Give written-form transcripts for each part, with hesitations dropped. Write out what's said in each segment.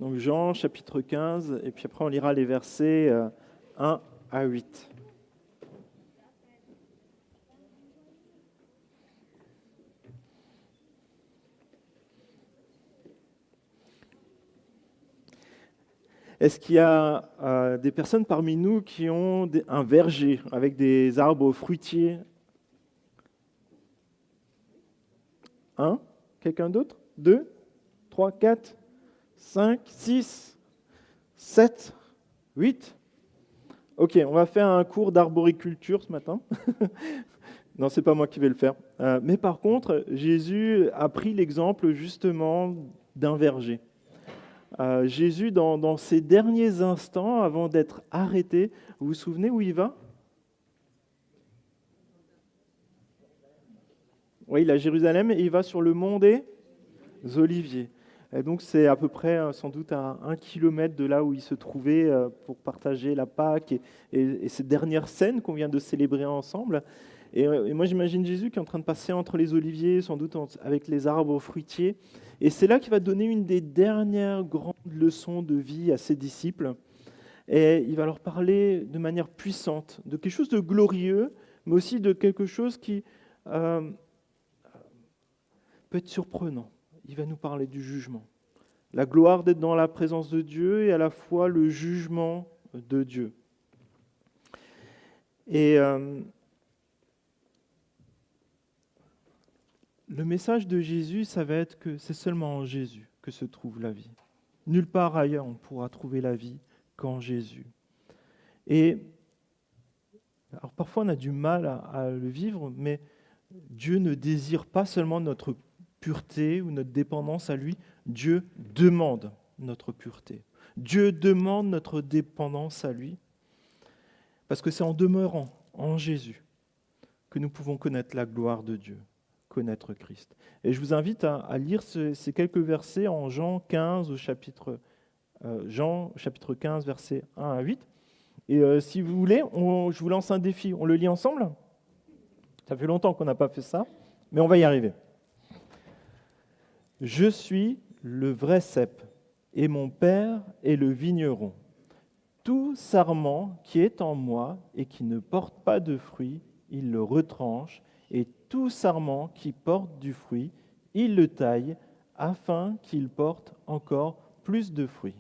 Donc Jean chapitre 15, et puis après on lira les versets 1 à 8. Est-ce qu'il y a des personnes parmi nous qui ont un verger avec des arbres fruitiers? Un? Quelqu'un d'autre? Deux? Trois? Quatre? 5, 6, 7, 8. Ok, on va faire un cours d'arboriculture ce matin. Non, c'est pas moi qui vais le faire. Mais par contre, Jésus a pris l'exemple justement d'un verger. Jésus, dans ses derniers instants, avant d'être arrêté, vous vous souvenez où il va? Oui, il est à Jérusalem et il va sur le mont des Oliviers. Et donc c'est à peu près sans doute à 1 kilomètre de là où il se trouvait pour partager la Pâque et cette dernière scène qu'on vient de célébrer ensemble. Et moi j'imagine Jésus qui est en train de passer entre les oliviers, sans doute avec les arbres fruitiers. Et c'est là qu'il va donner une des dernières grandes leçons de vie à ses disciples. Et il va leur parler de manière puissante, de quelque chose de glorieux, mais aussi de quelque chose qui peut être surprenant. Il va nous parler du jugement. La gloire d'être dans la présence de Dieu et à la fois le jugement de Dieu. Et le message de Jésus, ça va être que c'est seulement en Jésus que se trouve la vie. Nulle part ailleurs on pourra trouver la vie qu'en Jésus. Et alors parfois on a du mal à le vivre, mais Dieu ne désire pas seulement notre pureté ou notre dépendance à lui, Dieu demande notre pureté. Dieu demande notre dépendance à lui, parce que c'est en demeurant en Jésus que nous pouvons connaître la gloire de Dieu, connaître Christ. Et je vous invite à lire ces quelques versets en Jean 15, Jean chapitre 15, versets 1 à 8. Et si vous voulez, je vous lance un défi. On le lit ensemble? Ça fait longtemps qu'on n'a pas fait ça, mais on va y arriver. Je suis le vrai cep, et mon Père est le vigneron. Tout sarment qui est en moi et qui ne porte pas de fruit, il le retranche, et tout sarment qui porte du fruit, il le taille, afin qu'il porte encore plus de fruits.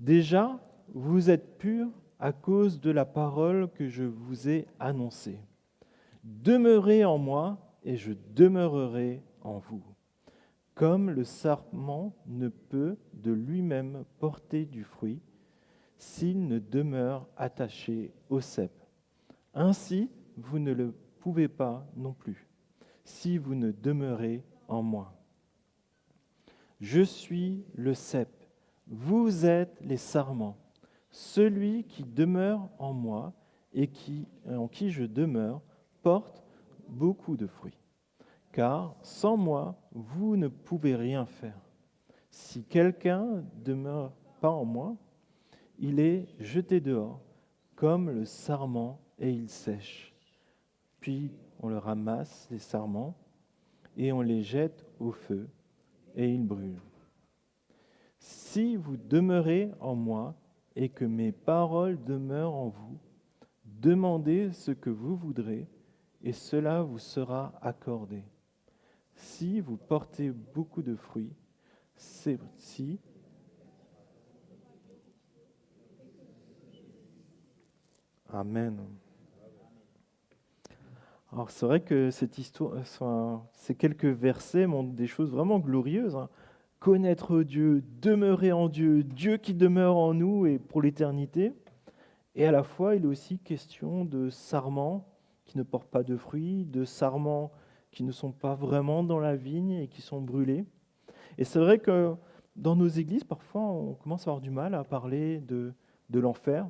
Déjà, vous êtes purs à cause de la parole que je vous ai annoncée. Demeurez en moi, et je demeurerai en vous. Comme le sarment ne peut de lui-même porter du fruit s'il ne demeure attaché au cep. Ainsi, vous ne le pouvez pas non plus, si vous ne demeurez en moi. Je suis le cep, vous êtes les sarments. Celui qui demeure en moi et en qui je demeure porte beaucoup de fruits. Car sans moi, vous ne pouvez rien faire. Si quelqu'un ne demeure pas en moi, il est jeté dehors, comme le sarment, et il sèche. Puis on le ramasse, les sarments, et on les jette au feu, et ils brûlent. Si vous demeurez en moi, et que mes paroles demeurent en vous, demandez ce que vous voudrez, et cela vous sera accordé. Si vous portez beaucoup de fruits, c'est si Amen. Alors c'est vrai que cette histoire, ces quelques versets montrent des choses vraiment glorieuses. Connaître Dieu, demeurer en Dieu, Dieu qui demeure en nous et pour l'éternité. Et à la fois, il est aussi question de sarments qui ne portent pas de fruits, de sarments qui ne sont pas vraiment dans la vigne et qui sont brûlés. Et c'est vrai que dans nos églises, parfois, on commence à avoir du mal à parler de l'enfer,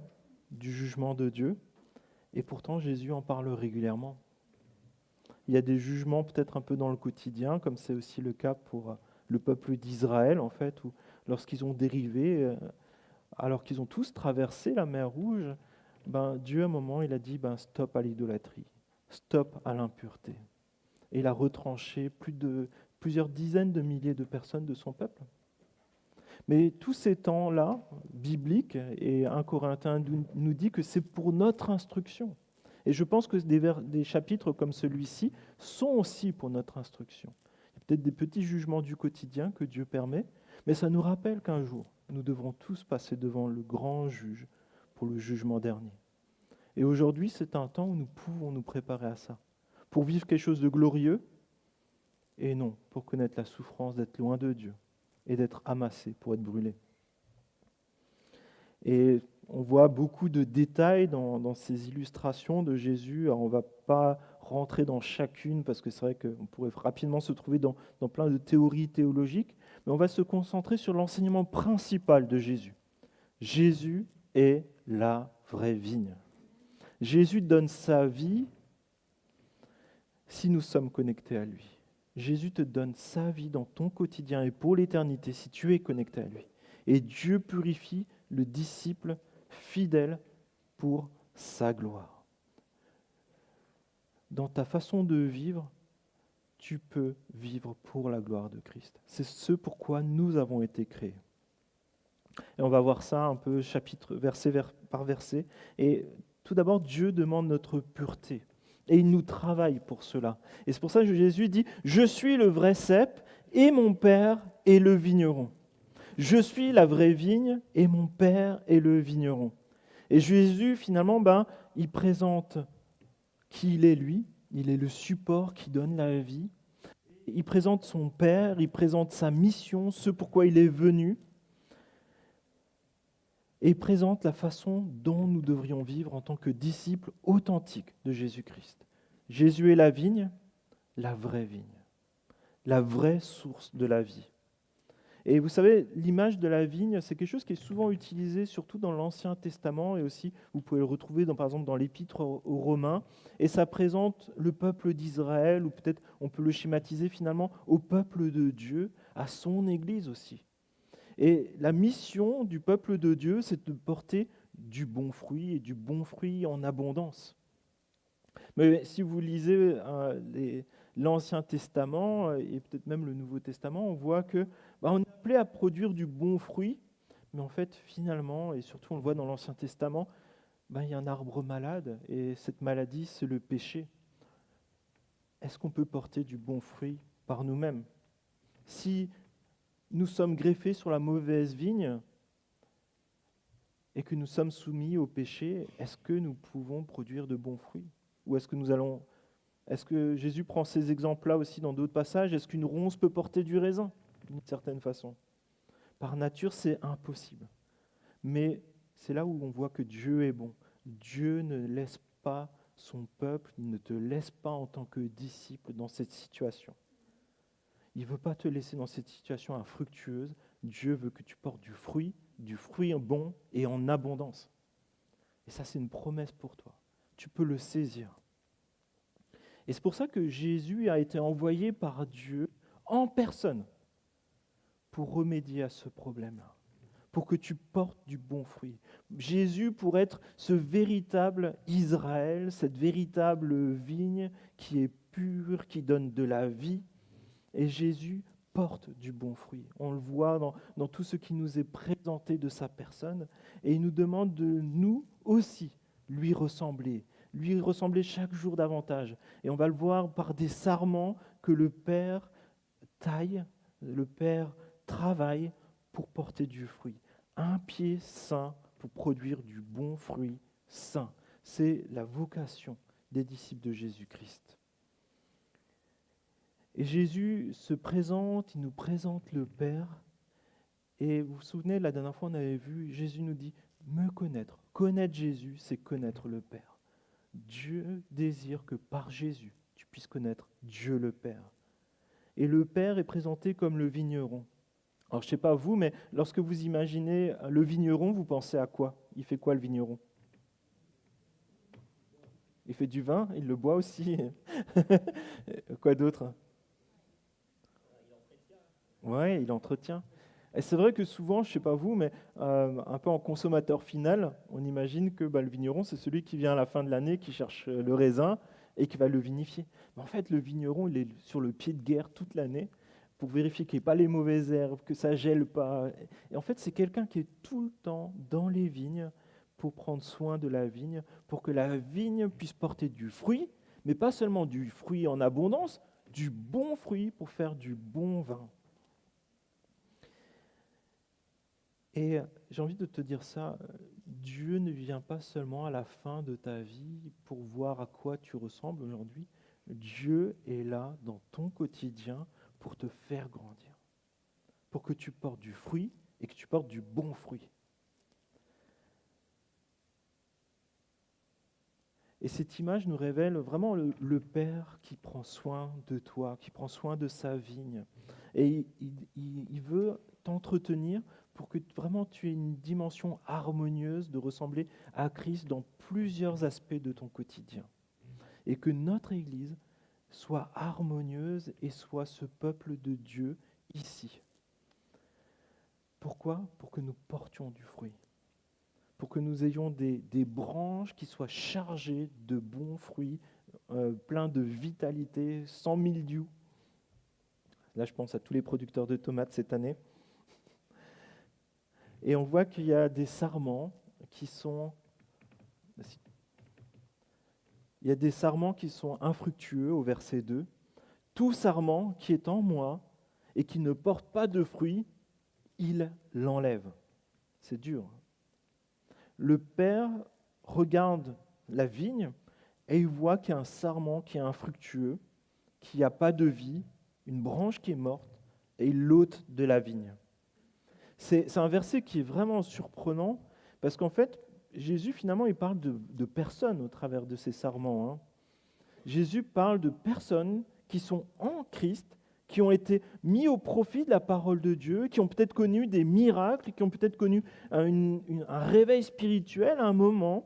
du jugement de Dieu. Et pourtant, Jésus en parle régulièrement. Il y a des jugements peut-être un peu dans le quotidien, comme c'est aussi le cas pour le peuple d'Israël, en fait, où lorsqu'ils ont dérivé, alors qu'ils ont tous traversé la mer Rouge, Dieu, à un moment, il a dit stop à l'idolâtrie, stop à l'impureté. Et il a retranché plusieurs dizaines de milliers de personnes de son peuple. Mais tous ces temps-là, bibliques, et 1 Corinthiens nous dit que c'est pour notre instruction. Et je pense que des chapitres comme celui-ci sont aussi pour notre instruction. Il y a peut-être des petits jugements du quotidien que Dieu permet, mais ça nous rappelle qu'un jour, nous devrons tous passer devant le grand juge pour le jugement dernier. Et aujourd'hui, c'est un temps où nous pouvons nous préparer à ça, pour vivre quelque chose de glorieux, et non pour connaître la souffrance d'être loin de Dieu et d'être amassé pour être brûlé. Et on voit beaucoup de détails dans ces illustrations de Jésus. Alors on ne va pas rentrer dans chacune parce que c'est vrai qu'on pourrait rapidement se trouver dans plein de théories théologiques, mais on va se concentrer sur l'enseignement principal de Jésus. Jésus est la vraie vigne. Jésus donne sa vie si nous sommes connectés à lui. Jésus te donne sa vie dans ton quotidien et pour l'éternité si tu es connecté à lui. Et Dieu purifie le disciple fidèle pour sa gloire. Dans ta façon de vivre, tu peux vivre pour la gloire de Christ. C'est ce pourquoi nous avons été créés. Et on va voir ça un peu verset par verset. Et tout d'abord, Dieu demande notre pureté. Et il nous travaille pour cela. Et c'est pour ça que Jésus dit « Je suis le vrai cep et mon Père est le vigneron. Je suis la vraie vigne et mon Père est le vigneron. » Et Jésus, finalement, il présente qui il est lui. Il est le support qui donne la vie. Il présente son Père, il présente sa mission, ce pourquoi il est venu. Et il présente la façon dont nous devrions vivre en tant que disciples authentiques de Jésus-Christ. Jésus est la vigne, la vraie vigne, la vraie source de la vie. Et vous savez, l'image de la vigne, c'est quelque chose qui est souvent utilisé, surtout dans l'Ancien Testament, et aussi, vous pouvez le retrouver, par exemple, dans l'Épître aux Romains, et ça présente le peuple d'Israël, ou peut-être on peut le schématiser finalement au peuple de Dieu, à son Église aussi. Et la mission du peuple de Dieu, c'est de porter du bon fruit et du bon fruit en abondance. Mais si vous lisez l'Ancien Testament et peut-être même le Nouveau Testament, on voit que on est appelé à produire du bon fruit, mais en fait, finalement, et surtout on le voit dans l'Ancien Testament, il y a un arbre malade et cette maladie, c'est le péché. Est-ce qu'on peut porter du bon fruit par nous-mêmes ? Si nous sommes greffés sur la mauvaise vigne et que nous sommes soumis au péché, est-ce que nous pouvons produire de bons fruits ? Ou est-ce que Jésus prend ces exemples-là aussi dans d'autres passages ? Est-ce qu'une ronce peut porter du raisin d'une certaine façon ? Par nature, c'est impossible. Mais c'est là où on voit que Dieu est bon. Dieu ne laisse pas son peuple, il ne te laisse pas en tant que disciple dans cette situation. Il ne veut pas te laisser dans cette situation infructueuse. Dieu veut que tu portes du fruit bon et en abondance. Et ça, c'est une promesse pour toi. Tu peux le saisir. Et c'est pour ça que Jésus a été envoyé par Dieu en personne pour remédier à ce problème-là, pour que tu portes du bon fruit. Jésus pour être ce véritable Israël, cette véritable vigne qui est pure, qui donne de la vie. Et Jésus porte du bon fruit. On le voit dans tout ce qui nous est présenté de sa personne. Et il nous demande de nous aussi lui ressembler chaque jour davantage. Et on va le voir par des sarments que le Père taille, le Père travaille pour porter du fruit. Un pied sain pour produire du bon fruit sain. C'est la vocation des disciples de Jésus-Christ. Et Jésus se présente, il nous présente le Père. Et vous vous souvenez, la dernière fois on avait vu, Jésus nous dit, me connaître. Connaître Jésus, c'est connaître le Père. Dieu désire que par Jésus, tu puisses connaître Dieu le Père. Et le Père est présenté comme le vigneron. Alors je ne sais pas vous, mais lorsque vous imaginez le vigneron, vous pensez à quoi ? Il fait quoi le vigneron ? Il fait du vin, il le boit aussi. Quoi d'autre ? Oui, il entretient. Et c'est vrai que souvent, je ne sais pas vous, mais un peu en consommateur final, on imagine que le vigneron, c'est celui qui vient à la fin de l'année, qui cherche le raisin et qui va le vinifier. Mais en fait, le vigneron, il est sur le pied de guerre toute l'année pour vérifier qu'il n'y ait pas les mauvaises herbes, que ça gèle pas. Et en fait, c'est quelqu'un qui est tout le temps dans les vignes pour prendre soin de la vigne, pour que la vigne puisse porter du fruit, mais pas seulement du fruit en abondance, du bon fruit pour faire du bon vin. Et j'ai envie de te dire ça, Dieu ne vient pas seulement à la fin de ta vie pour voir à quoi tu ressembles aujourd'hui. Dieu est là dans ton quotidien pour te faire grandir, pour que tu portes du fruit et que tu portes du bon fruit. Et cette image nous révèle vraiment le Père qui prend soin de toi, qui prend soin de sa vigne. Et il veut t'entretenir pour que vraiment tu aies une dimension harmonieuse de ressembler à Christ dans plusieurs aspects de ton quotidien. Et que notre Église soit harmonieuse et soit ce peuple de Dieu ici. Pourquoi ? Pour que nous portions du fruit. Pour que nous ayons des branches qui soient chargées de bons fruits, pleins de vitalité, sans mildiou. Là, je pense à tous les producteurs de tomates cette année. Et on voit qu'il y a des sarments qui sont... Il y a des sarments qui sont infructueux au verset 2. Tout sarment qui est en moi et qui ne porte pas de fruits, il l'enlève. C'est dur. Le Père regarde la vigne et il voit qu'il y a un sarment qui est infructueux, qu'il n'y a pas de vie, une branche qui est morte, et il l'ôte de la vigne. C'est un verset qui est vraiment surprenant, parce qu'en fait, Jésus, finalement, il parle de personnes au travers de ces sarments. Hein. Jésus parle de personnes qui sont en Christ, qui ont été mis au profit de la parole de Dieu, qui ont peut-être connu des miracles, qui ont peut-être connu un réveil spirituel à un moment,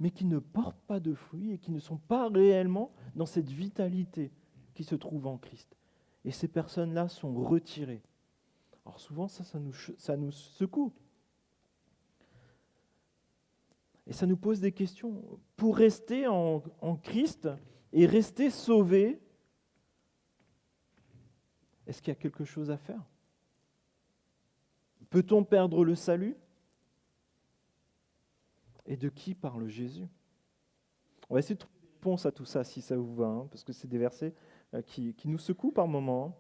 mais qui ne portent pas de fruits et qui ne sont pas réellement dans cette vitalité qui se trouve en Christ. Et ces personnes-là sont retirées. Alors souvent, ça nous secoue. Et ça nous pose des questions. Pour rester en Christ et rester sauvé, est-ce qu'il y a quelque chose à faire ? Peut-on perdre le salut ? Et de qui parle Jésus ? On va essayer de trouver une réponse à tout ça, si ça vous va, hein, parce que c'est des versets qui nous secouent par moments.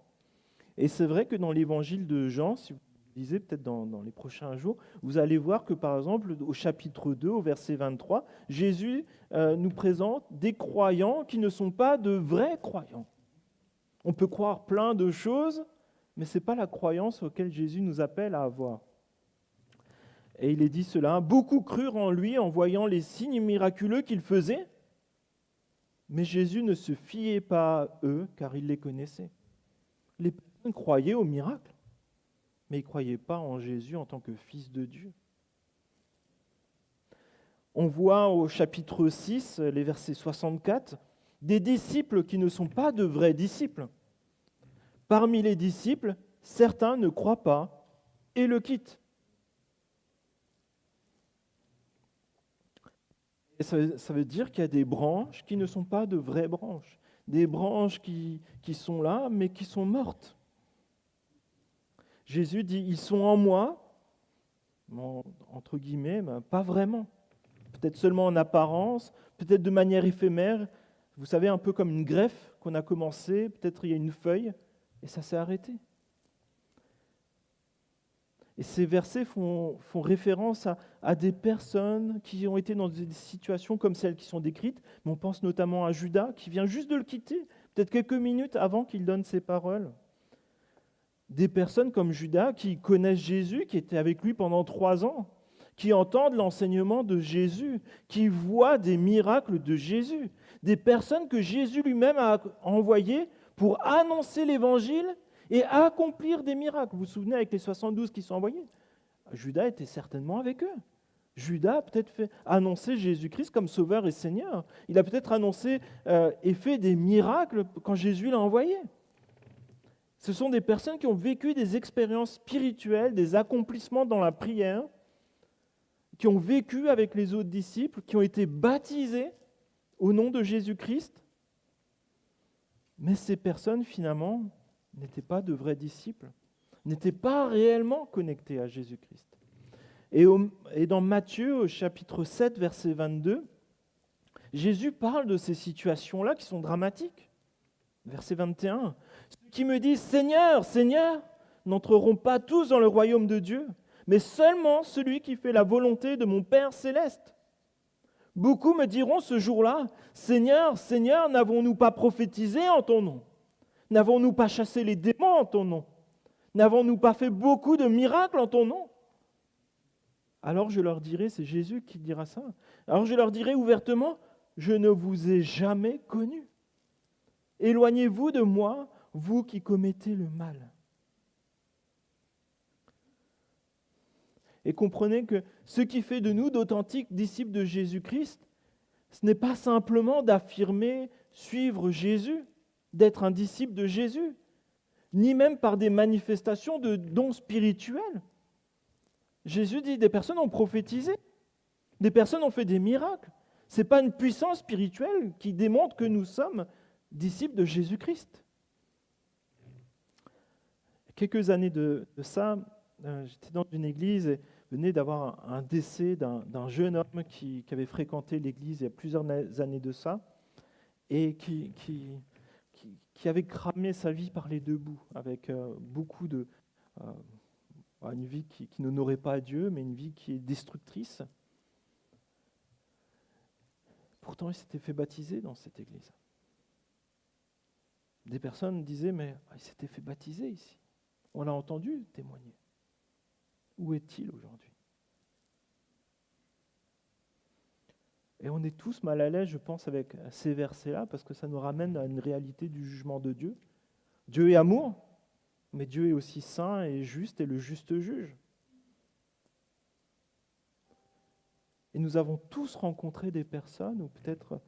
Et c'est vrai que dans l'évangile de Jean, si vous lisez peut-être dans les prochains jours, vous allez voir que par exemple, au chapitre 2, au verset 23, Jésus nous présente des croyants qui ne sont pas de vrais croyants. On peut croire plein de choses, mais ce n'est pas la croyance auquel Jésus nous appelle à avoir. Et il est dit cela, beaucoup crurent en lui en voyant les signes miraculeux qu'il faisait, mais Jésus ne se fiait pas à eux, car il les connaissait. Les personnes croyaient aux miracles, mais ils ne croyaient pas en Jésus en tant que Fils de Dieu. On voit au chapitre 6, les versets 64, des disciples qui ne sont pas de vrais disciples. Parmi les disciples, certains ne croient pas et le quittent. Et ça veut dire qu'il y a des branches qui ne sont pas de vraies branches. Des branches qui sont là, mais qui sont mortes. Jésus dit, ils sont en moi, entre guillemets, mais pas vraiment. Peut-être seulement en apparence, peut-être de manière éphémère. Vous savez, un peu comme une greffe qu'on a commencé, peut-être il y a une feuille, et ça s'est arrêté. Et ces versets font référence à des personnes qui ont été dans des situations comme celles qui sont décrites, mais on pense notamment à Judas, qui vient juste de le quitter, peut-être quelques minutes avant qu'il donne ses paroles. Des personnes comme Judas qui connaissent Jésus, qui étaient avec lui pendant 3 ans, qui entendent l'enseignement de Jésus, qui voient des miracles de Jésus. Des personnes que Jésus lui-même a envoyées pour annoncer l'Évangile et accomplir des miracles. Vous vous souvenez avec les 72 qui sont envoyés ? Judas était certainement avec eux. Judas a peut-être fait annoncer Jésus-Christ comme Sauveur et Seigneur. Il a peut-être annoncé et fait des miracles quand Jésus l'a envoyé. Ce sont des personnes qui ont vécu des expériences spirituelles, des accomplissements dans la prière, qui ont vécu avec les autres disciples, qui ont été baptisés au nom de Jésus-Christ. Mais ces personnes, finalement, n'étaient pas de vrais disciples, n'étaient pas réellement connectés à Jésus-Christ. Et dans Matthieu, au chapitre 7, verset 22, Jésus parle de ces situations-là qui sont dramatiques. Verset 21, « Ceux qui me disent « Seigneur, Seigneur », n'entreront pas tous dans le royaume de Dieu, mais seulement celui qui fait la volonté de mon Père céleste. Beaucoup me diront ce jour-là, « Seigneur, Seigneur, n'avons-nous pas prophétisé en ton nom ? N'avons-nous pas chassé les démons en ton nom ? N'avons-nous pas fait beaucoup de miracles en ton nom ?» Alors je leur dirai, c'est Jésus qui dira ça, alors je leur dirai ouvertement, « Je ne vous ai jamais connus. Éloignez-vous de moi, vous qui commettez le mal. » Et comprenez que ce qui fait de nous d'authentiques disciples de Jésus-Christ, ce n'est pas simplement d'affirmer suivre Jésus, d'être un disciple de Jésus, ni même par des manifestations de dons spirituels. Jésus dit des personnes ont prophétisé, des personnes ont fait des miracles. Ce n'est pas une puissance spirituelle qui démontre que nous sommes disciples de Jésus-Christ. Quelques années de ça, j'étais dans une église et venait d'avoir un décès d'un jeune homme qui avait fréquenté l'église il y a plusieurs années de ça et qui avait cramé sa vie par les deux bouts avec beaucoup de... une vie qui n'honorait pas Dieu, mais une vie qui est destructrice. Pourtant, il s'était fait baptiser dans cette église. Des personnes disaient, mais il s'était fait baptiser ici. On l'a entendu témoigner. Où est-il aujourd'hui ? Et on est tous mal à l'aise, je pense, avec ces versets-là, parce que ça nous ramène à une réalité du jugement de Dieu. Dieu est amour, mais Dieu est aussi saint et juste et le juste juge. Et nous avons tous rencontré des personnes, ou peut-être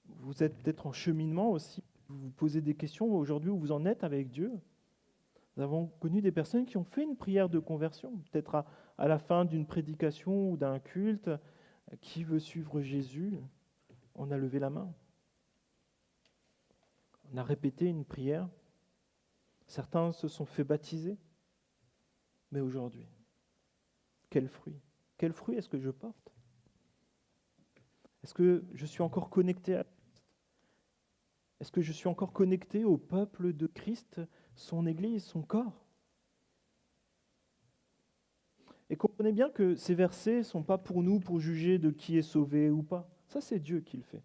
vous êtes peut-être en cheminement aussi, vous vous posez des questions aujourd'hui où vous en êtes avec Dieu. Nous avons connu des personnes qui ont fait une prière de conversion, peut-être à la fin d'une prédication ou d'un culte. Qui veut suivre Jésus ? On a levé la main. On a répété une prière. Certains se sont fait baptiser. Mais aujourd'hui, quel fruit ? Quel fruit est-ce que je porte ? Est-ce que je suis encore connecté à Christ ? Est-ce que je suis encore connecté au peuple de Christ, son Église, son corps ? Et comprenez bien que ces versets ne sont pas pour nous pour juger de qui est sauvé ou pas. Ça, c'est Dieu qui le fait.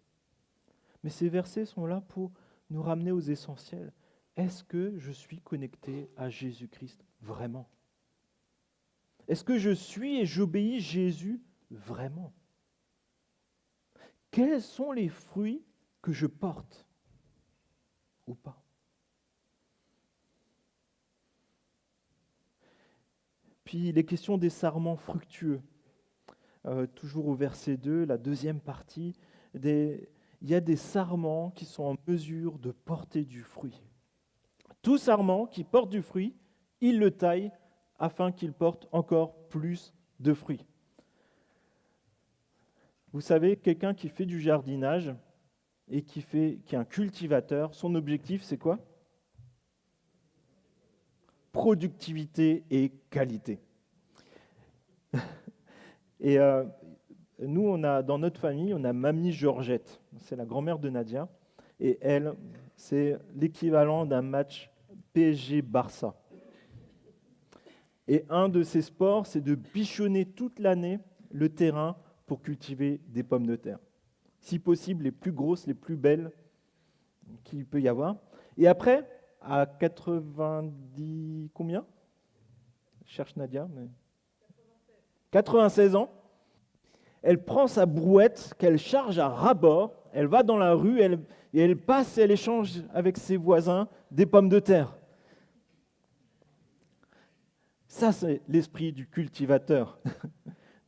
Mais ces versets sont là pour nous ramener aux essentiels. Est-ce que je suis connecté à Jésus-Christ vraiment ? Est-ce que je suis et j'obéis Jésus vraiment ? Quels sont les fruits que je porte ou pas ? Puis les questions des sarments fructueux. Toujours au verset 2, la deuxième partie, il y a des sarments qui sont en mesure de porter du fruit. Tout sarment qui porte du fruit, il le taille afin qu'il porte encore plus de fruits. Vous savez, quelqu'un qui fait du jardinage et qui est un cultivateur, son objectif, c'est quoi ? Productivité et qualité. Et nous, dans notre famille, on a Mamie Georgette. C'est la grand-mère de Nadia. Et elle, c'est l'équivalent d'un match PSG-Barça. Et un de ses sports, c'est de bichonner toute l'année le terrain pour cultiver des pommes de terre. Si possible, les plus grosses, les plus belles qu'il peut y avoir. Et après, à 90... Combien ? Je cherche Nadia. Mais... 96 ans. Elle prend sa brouette qu'elle charge à ras-bord, elle va dans la rue et elle passe et elle échange avec ses voisins des pommes de terre. Ça, c'est l'esprit du cultivateur.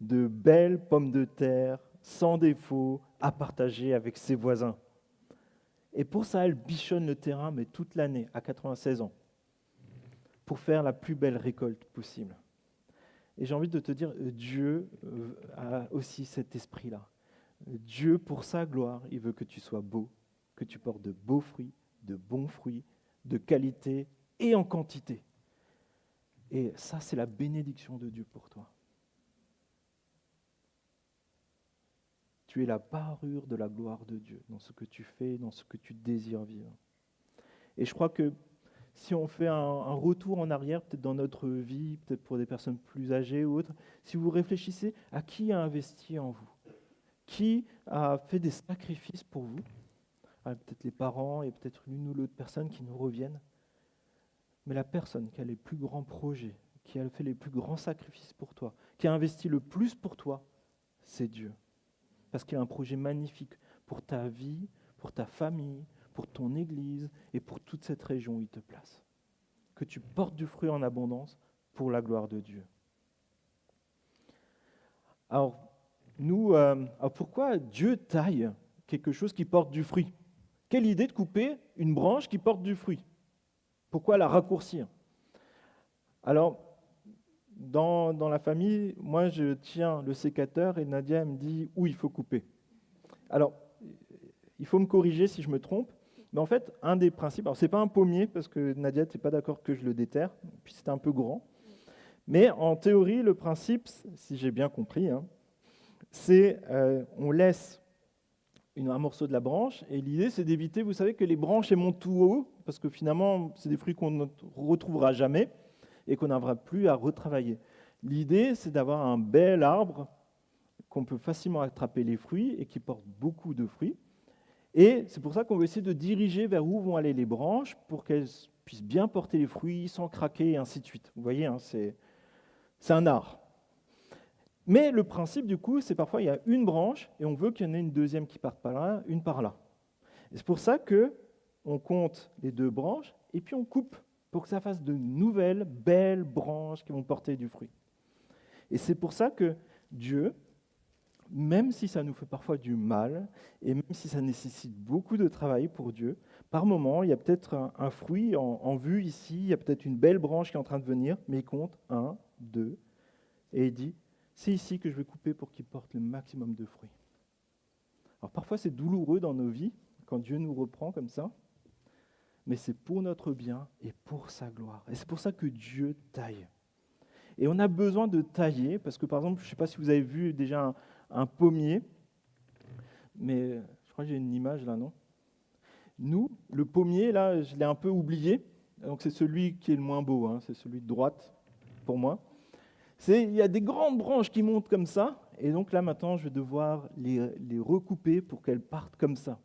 De belles pommes de terre, sans défaut, à partager avec ses voisins. Et pour ça, elle bichonne le terrain, mais toute l'année, à 96 ans, pour faire la plus belle récolte possible. Et j'ai envie de te dire, Dieu a aussi cet esprit-là. Dieu, pour sa gloire, il veut que tu sois beau, que tu portes de beaux fruits, de bons fruits, de qualité et en quantité. Et ça, c'est la bénédiction de Dieu pour toi. Tu es la parure de la gloire de Dieu dans ce que tu fais, dans ce que tu désires vivre. Et je crois que si on fait un retour en arrière, peut-être dans notre vie, peut-être pour des personnes plus âgées ou autres, si vous réfléchissez à qui a investi en vous, qui a fait des sacrifices pour vous, peut-être les parents et peut-être l'une ou l'autre personne qui nous reviennent, mais la personne qui a les plus grands projets, qui a fait les plus grands sacrifices pour toi, qui a investi le plus pour toi, c'est Dieu. Parce qu'il a un projet magnifique pour ta vie, pour ta famille, pour ton église et pour toute cette région où il te place. Que tu portes du fruit en abondance pour la gloire de Dieu. Alors, pourquoi Dieu taille quelque chose qui porte du fruit? Quelle idée de couper une branche qui porte du fruit? Pourquoi la raccourcir? Alors, dans la famille, moi je tiens le sécateur et Nadia me dit où il faut couper. Alors, il faut me corriger si je me trompe, mais en fait, un des principes, alors c'est pas un pommier parce que Nadia n'est pas d'accord que je le déterre, puis c'est un peu grand, mais en théorie, le principe, si j'ai bien compris, c'est on laisse un morceau de la branche et l'idée c'est d'éviter, vous savez, que les branches elles montent tout haut parce que finalement, c'est des fruits qu'on ne retrouvera jamais et qu'on n'aura plus à retravailler. L'idée, c'est d'avoir un bel arbre qu'on peut facilement attraper les fruits et qui porte beaucoup de fruits. Et c'est pour ça qu'on va essayer de diriger vers où vont aller les branches pour qu'elles puissent bien porter les fruits sans craquer et ainsi de suite. Vous voyez, c'est un art. Mais le principe, du coup, c'est parfois il y a une branche et on veut qu'il y en ait une deuxième qui parte par là, une par là. Et c'est pour ça qu'on compte les deux branches et puis on coupe pour que ça fasse de nouvelles, belles branches qui vont porter du fruit. Et c'est pour ça que Dieu, même si ça nous fait parfois du mal, et même si ça nécessite beaucoup de travail pour Dieu, par moment, il y a peut-être un fruit en vue ici, il y a peut-être une belle branche qui est en train de venir, mais il compte 1, 2, et il dit, c'est ici que je vais couper pour qu'il porte le maximum de fruits. Alors parfois c'est douloureux dans nos vies, quand Dieu nous reprend comme ça, mais c'est pour notre bien et pour sa gloire. Et c'est pour ça que Dieu taille. Et on a besoin de tailler, parce que par exemple, je ne sais pas si vous avez vu déjà un pommier, mais je crois que j'ai une image là, non? Nous, le pommier, là, je l'ai un peu oublié, donc c'est celui qui est le moins beau, c'est celui de droite pour moi. Il y a des grandes branches qui montent comme ça, et donc là maintenant, je vais devoir les recouper pour qu'elles partent comme ça.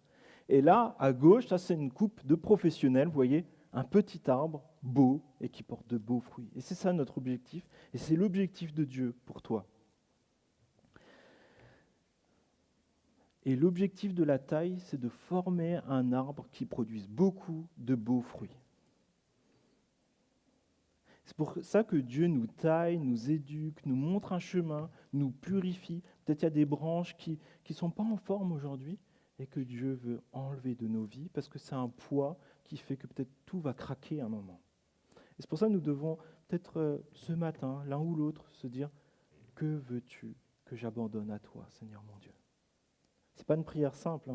Et là, à gauche, ça c'est une coupe de professionnel, vous voyez, un petit arbre beau et qui porte de beaux fruits. Et c'est ça notre objectif, et c'est l'objectif de Dieu pour toi. Et l'objectif de la taille, c'est de former un arbre qui produise beaucoup de beaux fruits. C'est pour ça que Dieu nous taille, nous éduque, nous montre un chemin, nous purifie. Peut-être il y a des branches qui ne sont pas en forme aujourd'hui et que Dieu veut enlever de nos vies parce que c'est un poids qui fait que peut-être tout va craquer à un moment. Et c'est pour ça que nous devons peut-être ce matin, l'un ou l'autre, se dire « Que veux-tu que j'abandonne à toi, Seigneur mon Dieu ?» Ce n'est pas une prière simple,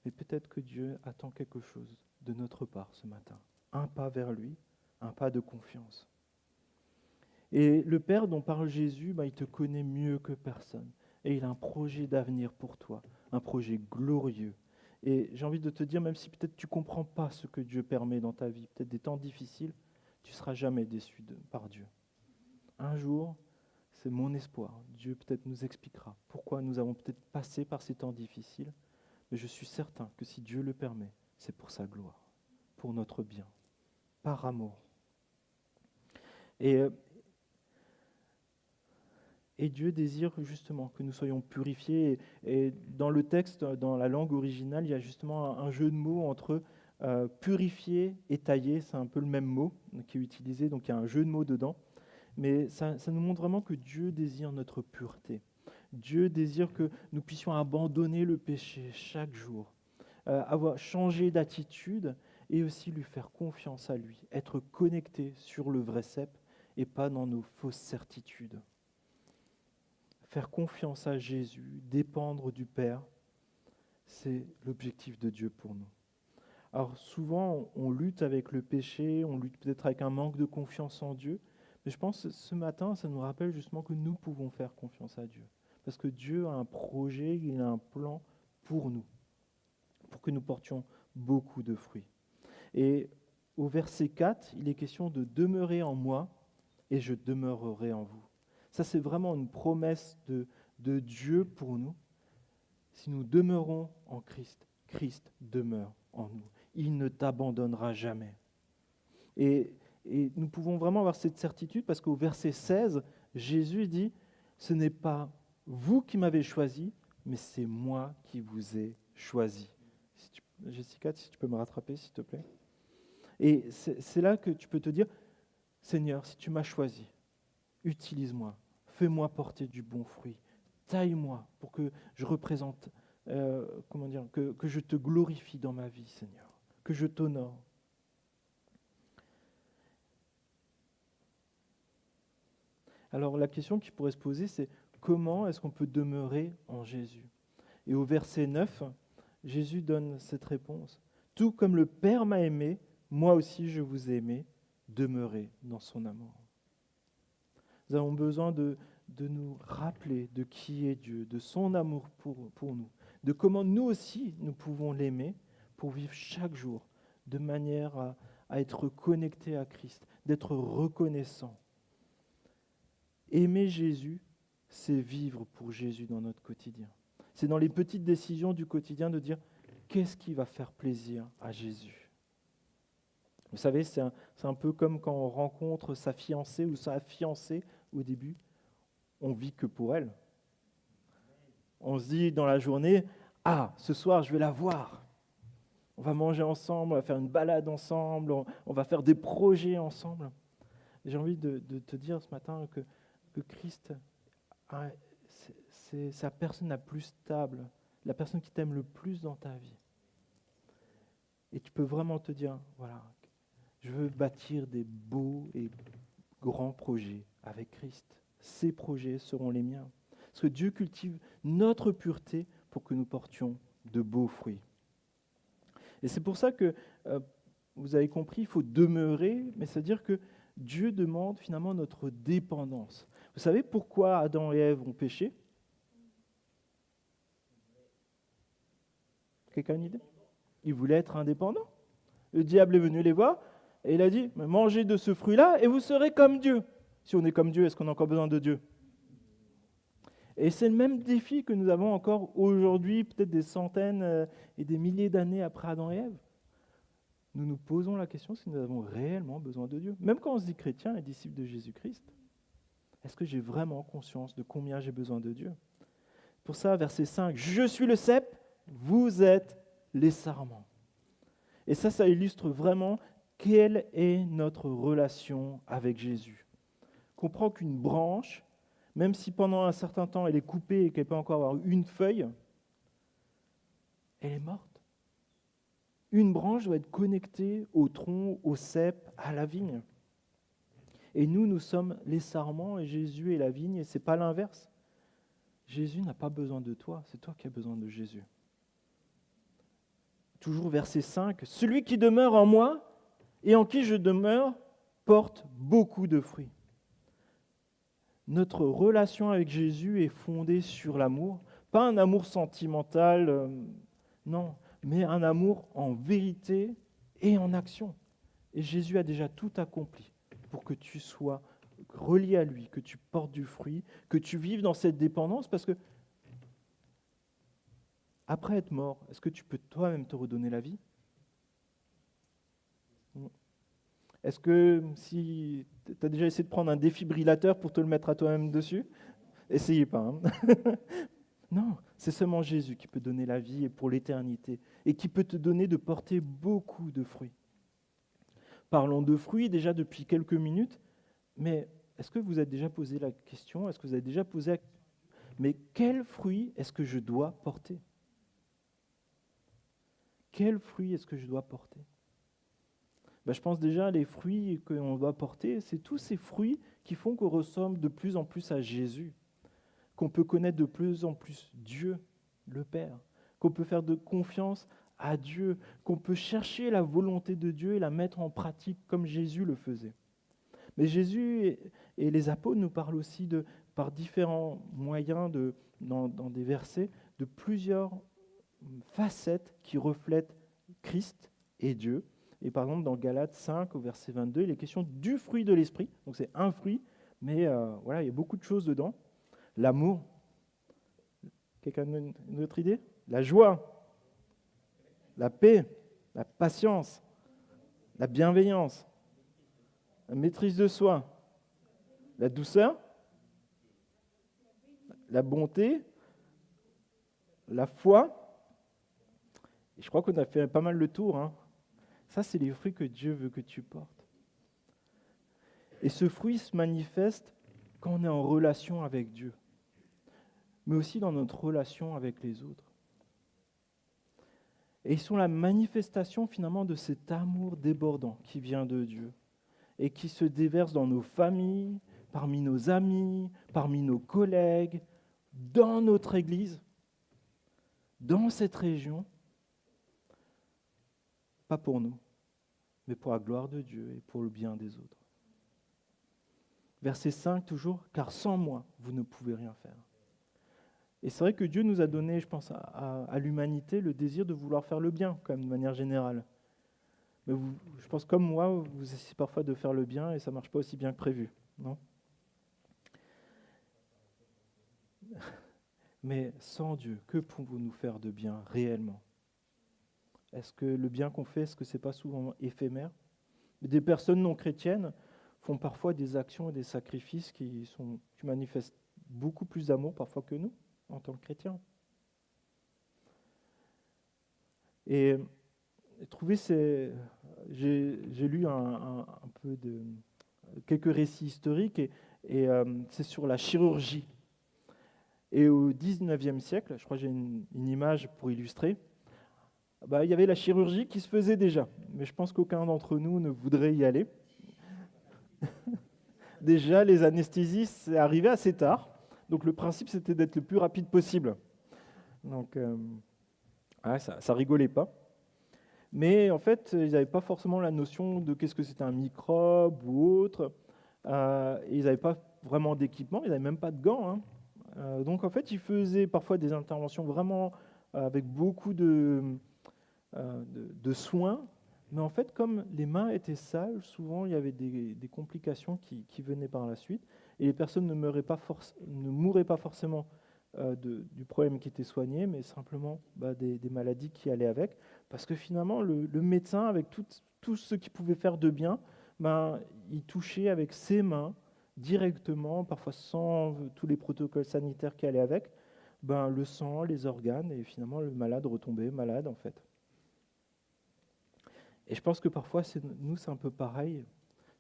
mais peut-être que Dieu attend quelque chose de notre part ce matin. Un pas vers lui, un pas de confiance. Et le Père dont parle Jésus, il te connaît mieux que personne. Et il a un projet d'avenir pour toi, un projet glorieux. Et j'ai envie de te dire, même si peut-être tu ne comprends pas ce que Dieu permet dans ta vie, peut-être des temps difficiles, tu ne seras jamais déçu par Dieu. Un jour, c'est mon espoir. Dieu peut-être nous expliquera pourquoi nous avons peut-être passé par ces temps difficiles, mais je suis certain que si Dieu le permet, c'est pour sa gloire, pour notre bien, par amour. Et Dieu désire justement que nous soyons purifiés. Et dans le texte, dans la langue originale, il y a justement un jeu de mots entre purifier et tailler. C'est un peu le même mot qui est utilisé, donc il y a un jeu de mots dedans. Mais ça nous montre vraiment que Dieu désire notre pureté. Dieu désire que nous puissions abandonner le péché chaque jour, avoir changé d'attitude et aussi lui faire confiance à lui, être connecté sur le vrai cep et pas dans nos fausses certitudes. Faire confiance à Jésus, dépendre du Père, c'est l'objectif de Dieu pour nous. Alors souvent, on lutte avec le péché, on lutte peut-être avec un manque de confiance en Dieu, mais je pense que ce matin, ça nous rappelle justement que nous pouvons faire confiance à Dieu. Parce que Dieu a un projet, il a un plan pour nous, pour que nous portions beaucoup de fruits. Et au verset 4, il est question de demeurer en moi et je demeurerai en vous. Ça, c'est vraiment une promesse de Dieu pour nous. Si nous demeurons en Christ, Christ demeure en nous. Il ne t'abandonnera jamais. Et nous pouvons vraiment avoir cette certitude parce qu'au verset 16, Jésus dit, ce n'est pas vous qui m'avez choisi, mais c'est moi qui vous ai choisi. Jessica, si tu peux me rattraper, s'il te plaît. Et c'est là que tu peux te dire, Seigneur, si tu m'as choisi, utilise-moi, fais-moi porter du bon fruit, taille-moi pour que je représente, que je te glorifie dans ma vie, Seigneur, que je t'honore. Alors la question qui pourrait se poser, c'est comment est-ce qu'on peut demeurer en Jésus? Et au verset 9, Jésus donne cette réponse. Tout comme le Père m'a aimé, moi aussi je vous ai aimé, demeurez dans son amour. Nous avons besoin de nous rappeler de qui est Dieu, de son amour pour nous, de comment nous aussi nous pouvons l'aimer pour vivre chaque jour de manière à être connectés à Christ, d'être reconnaissant. Aimer Jésus, c'est vivre pour Jésus dans notre quotidien. C'est dans les petites décisions du quotidien de dire qu'est-ce qui va faire plaisir à Jésus. Vous savez, c'est un peu comme quand on rencontre sa fiancée ou sa fiancée au début, on vit que pour elle. On se dit dans la journée, ah, ce soir je vais la voir. On va manger ensemble, on va faire une balade ensemble, on va faire des projets ensemble. J'ai envie de te dire ce matin que Christ, c'est sa personne la plus stable, la personne qui t'aime le plus dans ta vie. Et tu peux vraiment te dire, voilà, je veux bâtir des beaux et grands projets avec Christ. Ces projets seront les miens. Parce que Dieu cultive notre pureté pour que nous portions de beaux fruits. Et c'est pour ça que, vous avez compris, il faut demeurer, mais c'est-à-dire que Dieu demande finalement notre dépendance. Vous savez pourquoi Adam et Ève ont péché? Quelqu'un a une idée? Ils voulaient être indépendants. Le diable est venu les voir et il a dit, mangez de ce fruit-là et vous serez comme Dieu. Si on est comme Dieu, est-ce qu'on a encore besoin de Dieu? Et c'est le même défi que nous avons encore aujourd'hui, peut-être des centaines et des milliers d'années après Adam et Ève. Nous nous posons la question si nous avons réellement besoin de Dieu. Même quand on se dit chrétien et disciple de Jésus-Christ, est-ce que j'ai vraiment conscience de combien j'ai besoin de Dieu? Pour ça, verset 5, « Je suis le cep, vous êtes les sarments. » Et ça illustre vraiment quelle est notre relation avec Jésus. Comprends qu'une branche, même si pendant un certain temps elle est coupée et qu'elle peut encore avoir une feuille, elle est morte. Une branche doit être connectée au tronc, au cep, à la vigne. Et nous sommes les sarments et Jésus est la vigne, et ce n'est pas l'inverse. Jésus n'a pas besoin de toi, c'est toi qui as besoin de Jésus. Toujours verset 5, « Celui qui demeure en moi et en qui je demeure porte beaucoup de fruits. » Notre relation avec Jésus est fondée sur l'amour, pas un amour sentimental, non, mais un amour en vérité et en action. Et Jésus a déjà tout accompli pour que tu sois relié à lui, que tu portes du fruit, que tu vives dans cette dépendance, parce que après être mort, est-ce que tu peux toi-même te redonner la vie? Est-ce que si tu as déjà essayé de prendre un défibrillateur pour te le mettre à toi-même dessus? Essayez pas. Hein. Non, c'est seulement Jésus qui peut donner la vie et pour l'éternité et qui peut te donner de porter beaucoup de fruits. Parlons de fruits déjà depuis quelques minutes, mais est-ce que vous avez déjà posé la question? Est-ce que vous avez déjà posé la question? Mais quel fruit est-ce que je dois porter? Quel fruit est-ce que je dois porter? Je pense déjà les fruits qu'on doit porter, c'est tous ces fruits qui font qu'on ressemble de plus en plus à Jésus, qu'on peut connaître de plus en plus Dieu, le Père, qu'on peut faire de confiance à Dieu, qu'on peut chercher la volonté de Dieu et la mettre en pratique comme Jésus le faisait. Mais Jésus et les apôtres nous parlent aussi par différents moyens, dans des versets, de plusieurs facettes qui reflètent Christ et Dieu. Et par exemple, dans Galates 5, au verset 22, il est question du fruit de l'esprit. Donc c'est un fruit, mais voilà, il y a beaucoup de choses dedans. L'amour. Quelqu'un a une autre idée? La joie, la paix, la patience, la bienveillance, la maîtrise de soi, la douceur, la bonté, la foi. Et je crois qu'on a fait pas mal le tour, hein. Ça, c'est les fruits que Dieu veut que tu portes. Et ce fruit se manifeste quand on est en relation avec Dieu, mais aussi dans notre relation avec les autres. Et ils sont la manifestation finalement de cet amour débordant qui vient de Dieu et qui se déverse dans nos familles, parmi nos amis, parmi nos collègues, dans notre Église, dans cette région, pas pour nous, mais pour la gloire de Dieu et pour le bien des autres. Verset 5 toujours, car sans moi, vous ne pouvez rien faire. Et c'est vrai que Dieu nous a donné, je pense, à l'humanité le désir de vouloir faire le bien, quand même, de manière générale. Mais je pense, comme moi, vous essayez parfois de faire le bien et ça ne marche pas aussi bien que prévu, non? Mais sans Dieu, que pouvons-nous faire de bien réellement? Est-ce que le bien qu'on fait, est-ce que ce n'est pas souvent éphémère? Des personnes non chrétiennes font parfois des actions et des sacrifices qui manifestent beaucoup plus d'amour parfois que nous, en tant que chrétiens. Et j'ai lu un peu quelques récits historiques et c'est sur la chirurgie. Et au XIXe siècle, je crois que j'ai une image pour illustrer, il y avait la chirurgie qui se faisait déjà, mais je pense qu'aucun d'entre nous ne voudrait y aller. Déjà, les anesthésies, c'est arrivé assez tard, donc le principe c'était d'être le plus rapide possible. Donc, ça rigolait pas. Mais en fait, ils n'avaient pas forcément la notion de qu'est-ce que c'était un microbe ou autre. Et ils n'avaient pas vraiment d'équipement, ils n'avaient même pas de gants, hein. Donc en fait, ils faisaient parfois des interventions vraiment avec beaucoup de soins. Mais en fait, comme les mains étaient sales, souvent il y avait des complications qui venaient par la suite. Et les personnes ne mouraient pas forcément du problème qui était soigné, mais simplement des maladies qui allaient avec. Parce que finalement, le médecin, avec tout ce qu'il pouvait faire de bien, il touchait avec ses mains, directement, parfois sans tous les protocoles sanitaires qui allaient avec, le sang, les organes, et finalement le malade retombait malade en fait. Et je pense que parfois, nous, c'est un peu pareil.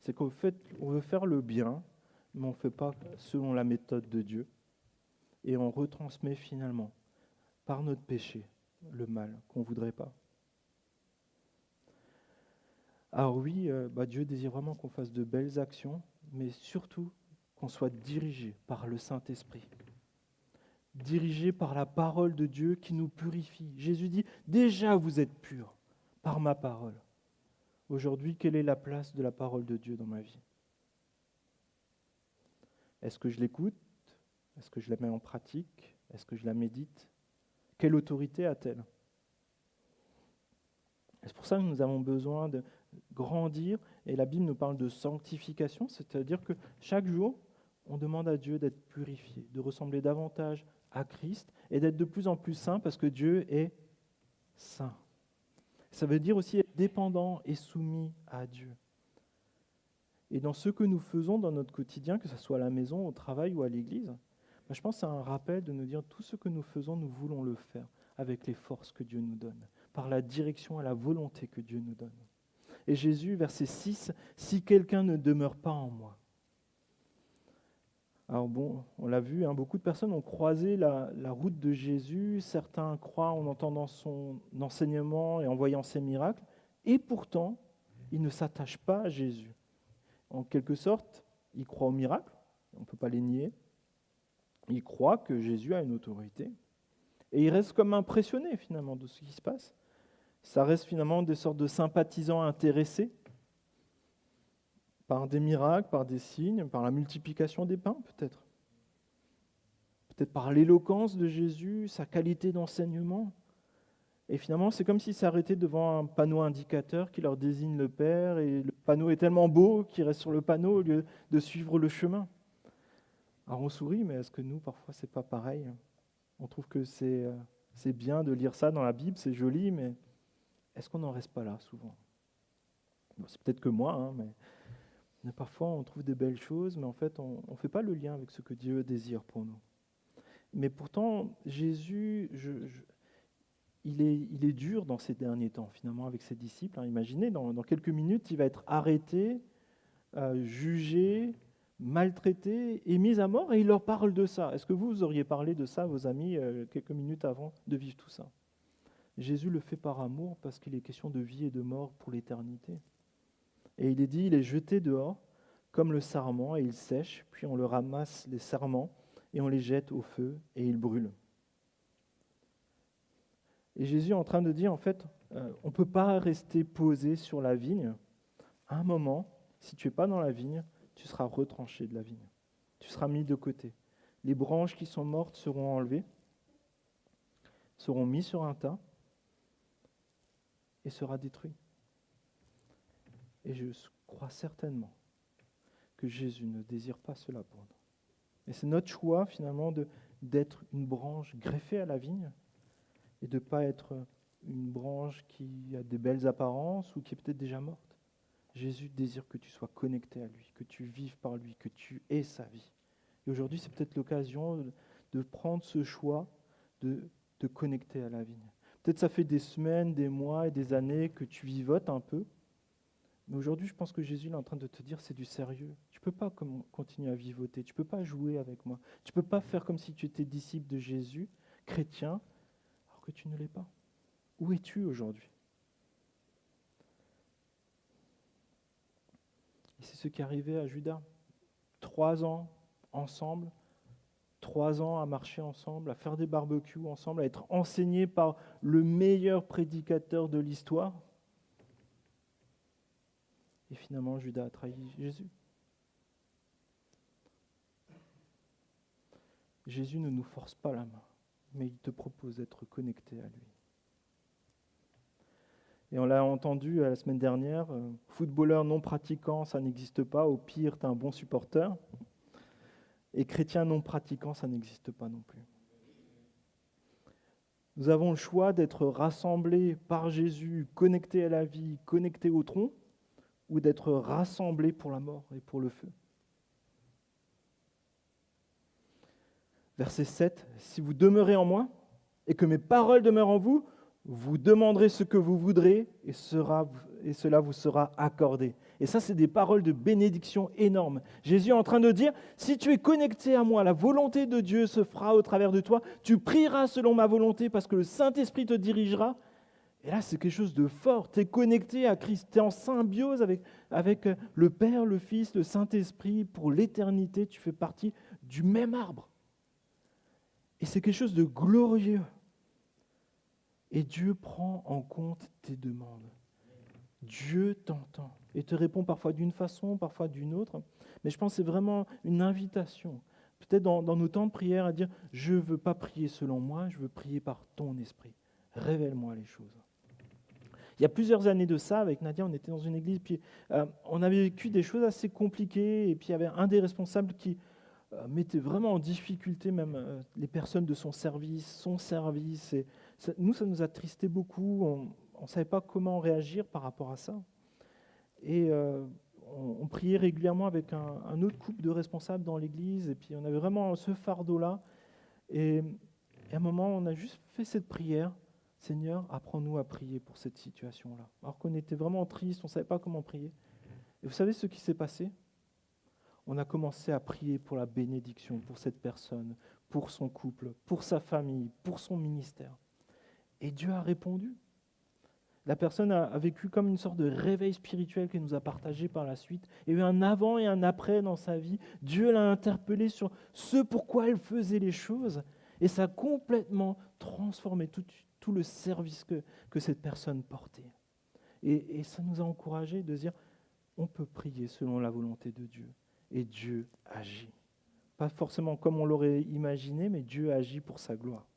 C'est qu'en fait, on veut faire le bien, mais on ne fait pas selon la méthode de Dieu. Et on retransmet finalement, par notre péché, le mal qu'on ne voudrait pas. Alors oui, Dieu désire vraiment qu'on fasse de belles actions, mais surtout qu'on soit dirigé par le Saint-Esprit. Dirigé par la parole de Dieu qui nous purifie. Jésus dit, déjà vous êtes purs par ma parole. Aujourd'hui, quelle est la place de la parole de Dieu dans ma vie? Est-ce que je l'écoute? Est-ce que je la mets en pratique? Est-ce que je la médite? Quelle autorité a-t-elle? C'est pour ça que nous avons besoin de grandir, et la Bible nous parle de sanctification, c'est-à-dire que chaque jour, on demande à Dieu d'être purifié, de ressembler davantage à Christ et d'être de plus en plus saint parce que Dieu est saint. Ça veut dire aussi être dépendant et soumis à Dieu. Et dans ce que nous faisons dans notre quotidien, que ce soit à la maison, au travail ou à l'église, je pense que c'est un rappel de nous dire tout ce que nous faisons, nous voulons le faire avec les forces que Dieu nous donne, par la direction et la volonté que Dieu nous donne. Et Jésus, verset 6, « Si quelqu'un ne demeure pas en moi ». Alors bon, on l'a vu, beaucoup de personnes ont croisé la route de Jésus, certains croient en entendant son enseignement et en voyant ses miracles, et pourtant, ils ne s'attachent pas à Jésus. En quelque sorte, ils croient aux miracles, on ne peut pas les nier, ils croient que Jésus a une autorité, et ils restent comme impressionnés finalement de ce qui se passe, Ça reste finalement des sortes de sympathisants intéressés par des miracles, par des signes, par la multiplication des pains peut-être. Peut-être par l'éloquence de Jésus, sa qualité d'enseignement. Et finalement, c'est comme s'ils s'arrêtaient devant un panneau indicateur qui leur désigne le Père, et le panneau est tellement beau qu'ils restent sur le panneau au lieu de suivre le chemin. Alors on sourit, mais est-ce que nous, parfois, c'est pas pareil? On trouve que c'est bien de lire ça dans la Bible, c'est joli, mais est-ce qu'on n'en reste pas là souvent? Bon, c'est peut-être que moi, hein, mais parfois on trouve des belles choses, mais en fait, on ne fait pas le lien avec ce que Dieu désire pour nous. Mais pourtant, Jésus, il est dur dans ces derniers temps, finalement, avec ses disciples. Hein. Imaginez, dans quelques minutes, il va être arrêté, jugé, maltraité et mis à mort, et il leur parle de ça. Est-ce que vous auriez parlé de ça à vos amis quelques minutes avant de vivre tout ça? Jésus le fait par amour parce qu'il est question de vie et de mort pour l'éternité. Et il est dit, il est jeté dehors comme le sarment, et il sèche, puis on le ramasse les sarments, et on les jette au feu, et il brûle. Et Jésus est en train de dire, en fait, on ne peut pas rester posé sur la vigne. À un moment, si tu n'es pas dans la vigne, tu seras retranché de la vigne. Tu seras mis de côté. Les branches qui sont mortes seront enlevées, seront mises sur un tas, et sera détruit. Et je crois certainement que Jésus ne désire pas cela pour nous. Et c'est notre choix, finalement, d'être une branche greffée à la vigne, et de ne pas être une branche qui a des belles apparences ou qui est peut-être déjà morte. Jésus désire que tu sois connecté à lui, que tu vives par lui, que tu aies sa vie. Et aujourd'hui, c'est peut-être l'occasion de prendre ce choix de te connecter à la vigne. Peut-être ça fait des semaines, des mois et des années que tu vivotes un peu. Mais aujourd'hui, je pense que Jésus est en train de te dire c'est du sérieux. Tu ne peux pas continuer à vivoter, tu ne peux pas jouer avec moi. Tu ne peux pas faire comme si tu étais disciple de Jésus, chrétien, alors que tu ne l'es pas. Où es-tu aujourd'hui? Et c'est ce qui est arrivé à Judas. 3 ans ensemble, 3 ans à marcher ensemble, à faire des barbecues ensemble, à être enseigné par le meilleur prédicateur de l'histoire. Et finalement, Judas a trahi Jésus. Jésus ne nous force pas la main, mais il te propose d'être connecté à lui. Et on l'a entendu la semaine dernière, footballeur non pratiquant, ça n'existe pas, au pire, tu es un bon supporter. Et chrétien non pratiquant, ça n'existe pas non plus. Nous avons le choix d'être rassemblés par Jésus, connectés à la vie, connectés au tronc, ou d'être rassemblés pour la mort et pour le feu. Verset 7, « Si vous demeurez en moi, et que mes paroles demeurent en vous, vous demanderez ce que vous voudrez, et cela vous sera accordé. » Et ça, c'est des paroles de bénédiction énormes. Jésus est en train de dire, si tu es connecté à moi, la volonté de Dieu se fera au travers de toi, tu prieras selon ma volonté parce que le Saint-Esprit te dirigera. Et là, c'est quelque chose de fort. Tu es connecté à Christ, tu es en symbiose avec le Père, le Fils, le Saint-Esprit. Pour l'éternité, tu fais partie du même arbre. Et c'est quelque chose de glorieux. Et Dieu prend en compte tes demandes. Dieu t'entend et te répond parfois d'une façon, parfois d'une autre. Mais je pense que c'est vraiment une invitation, peut-être dans nos temps de prière, à dire « Je ne veux pas prier selon moi, je veux prier par ton esprit. Révèle-moi les choses. » Il y a plusieurs années de ça, avec Nadia, on était dans une église, puis on avait vécu des choses assez compliquées, et puis il y avait un des responsables qui mettait vraiment en difficulté même les personnes de son service. Et ça nous attristait beaucoup, on ne savait pas comment réagir par rapport à ça. Et on priait régulièrement avec un autre couple de responsables dans l'église, et puis on avait vraiment ce fardeau-là. Et à un moment, on a juste fait cette prière, « Seigneur, apprends-nous à prier pour cette situation-là. » Alors qu'on était vraiment triste, on ne savait pas comment prier. Et vous savez ce qui s'est passé? On a commencé à prier pour la bénédiction, pour cette personne, pour son couple, pour sa famille, pour son ministère. Et Dieu a répondu. La personne a vécu comme une sorte de réveil spirituel qu'elle nous a partagé par la suite. Il y a eu un avant et un après dans sa vie. Dieu l'a interpellée sur ce pourquoi elle faisait les choses. Et ça a complètement transformé toute tout le service que cette personne portait. Et ça nous a encouragés de dire, on peut prier selon la volonté de Dieu. Et Dieu agit. Pas forcément comme on l'aurait imaginé, mais Dieu agit pour sa gloire.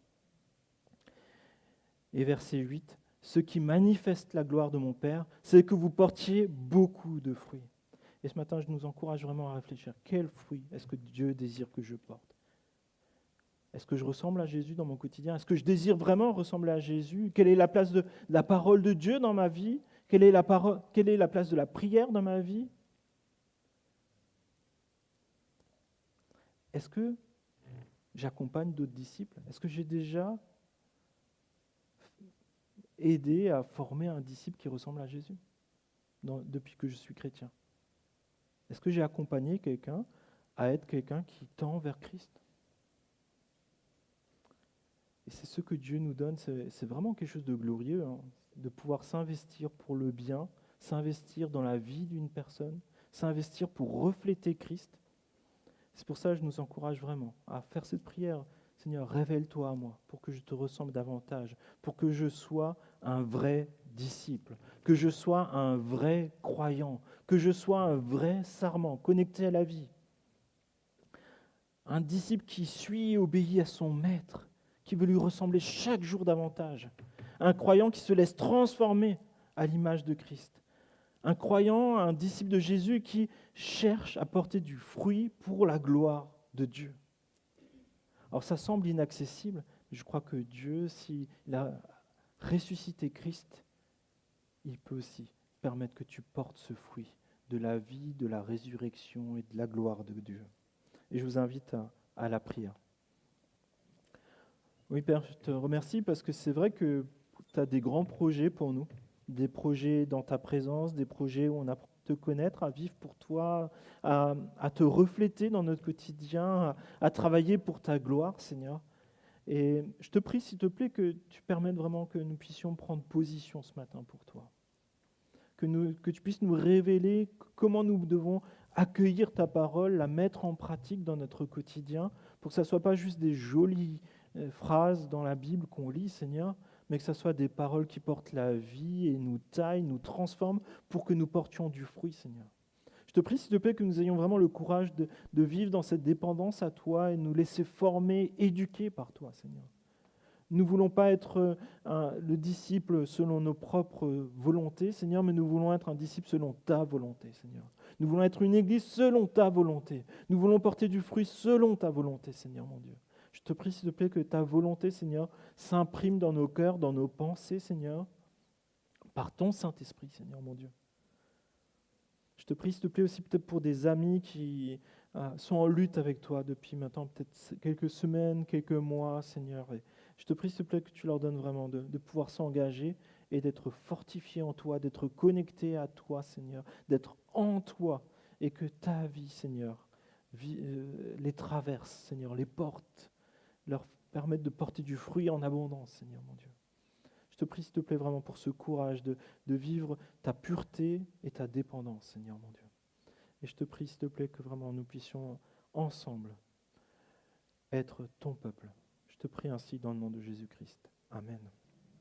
Et verset 8, « Ce qui manifeste la gloire de mon Père, c'est que vous portiez beaucoup de fruits. » Et ce matin, je nous encourage vraiment à réfléchir. Quels fruits est-ce que Dieu désire que je porte? Est-ce que je ressemble à Jésus dans mon quotidien? Est-ce que je désire vraiment ressembler à Jésus? Quelle est la place de la parole de Dieu dans ma vie? Quelle est la place de la prière dans ma vie? Est-ce que j'accompagne d'autres disciples? Est-ce que j'ai déjà aidé à former un disciple qui ressemble à Jésus depuis que je suis chrétien? Est-ce que j'ai accompagné quelqu'un à être quelqu'un qui tend vers Christ? Et c'est ce que Dieu nous donne, c'est vraiment quelque chose de glorieux, hein, de pouvoir s'investir pour le bien, s'investir dans la vie d'une personne, s'investir pour refléter Christ. C'est pour ça que je nous encourage vraiment à faire cette prière. Seigneur, révèle-toi à moi pour que je te ressemble davantage, pour que je sois un vrai disciple, que je sois un vrai croyant, que je sois un vrai sarment connecté à la vie. Un disciple qui suit et obéit à son maître, qui veut lui ressembler chaque jour davantage. Un croyant qui se laisse transformer à l'image de Christ. Un croyant, un disciple de Jésus qui cherche à porter du fruit pour la gloire de Dieu. Alors ça semble inaccessible, mais je crois que Dieu, s'il a ressuscité Christ, il peut aussi permettre que tu portes ce fruit de la vie, de la résurrection et de la gloire de Dieu. Et je vous invite à la prière. Oui, Père, je te remercie parce que c'est vrai que tu as des grands projets pour nous, des projets dans ta présence, des projets où on apprend à te connaître, à vivre pour toi, à te refléter dans notre quotidien, à travailler pour ta gloire, Seigneur. Et je te prie, s'il te plaît, que tu permettes vraiment que nous puissions prendre position ce matin pour toi. Que tu puisses nous révéler comment nous devons accueillir ta parole, la mettre en pratique dans notre quotidien, pour que ça ne soit pas juste des jolies phrases dans la Bible qu'on lit, Seigneur, mais que ce soit des paroles qui portent la vie et nous taillent, nous transforment pour que nous portions du fruit, Seigneur. Je te prie, s'il te plaît, que nous ayons vraiment le courage de vivre dans cette dépendance à toi et nous laisser former, éduquer par toi, Seigneur. Nous ne voulons pas être le disciple selon nos propres volontés, Seigneur, mais nous voulons être un disciple selon ta volonté, Seigneur. Nous voulons être une église selon ta volonté. Nous voulons porter du fruit selon ta volonté, Seigneur, mon Dieu. Je te prie, s'il te plaît, que ta volonté, Seigneur, s'imprime dans nos cœurs, dans nos pensées, Seigneur, par ton Saint-Esprit, Seigneur, mon Dieu. Je te prie, s'il te plaît, aussi peut-être pour des amis qui sont en lutte avec toi depuis maintenant peut-être quelques semaines, quelques mois, Seigneur. Et je te prie, s'il te plaît, que tu leur donnes vraiment de pouvoir s'engager et d'être fortifiés en toi, d'être connectés à toi, Seigneur, d'être en toi, et que ta vie, Seigneur, les traverse, Seigneur, les porte, leur permettre de porter du fruit en abondance, Seigneur, mon Dieu. Je te prie, s'il te plaît, vraiment pour ce courage de vivre ta pureté et ta dépendance, Seigneur, mon Dieu. Et je te prie, s'il te plaît, que vraiment nous puissions ensemble être ton peuple. Je te prie ainsi dans le nom de Jésus-Christ. Amen.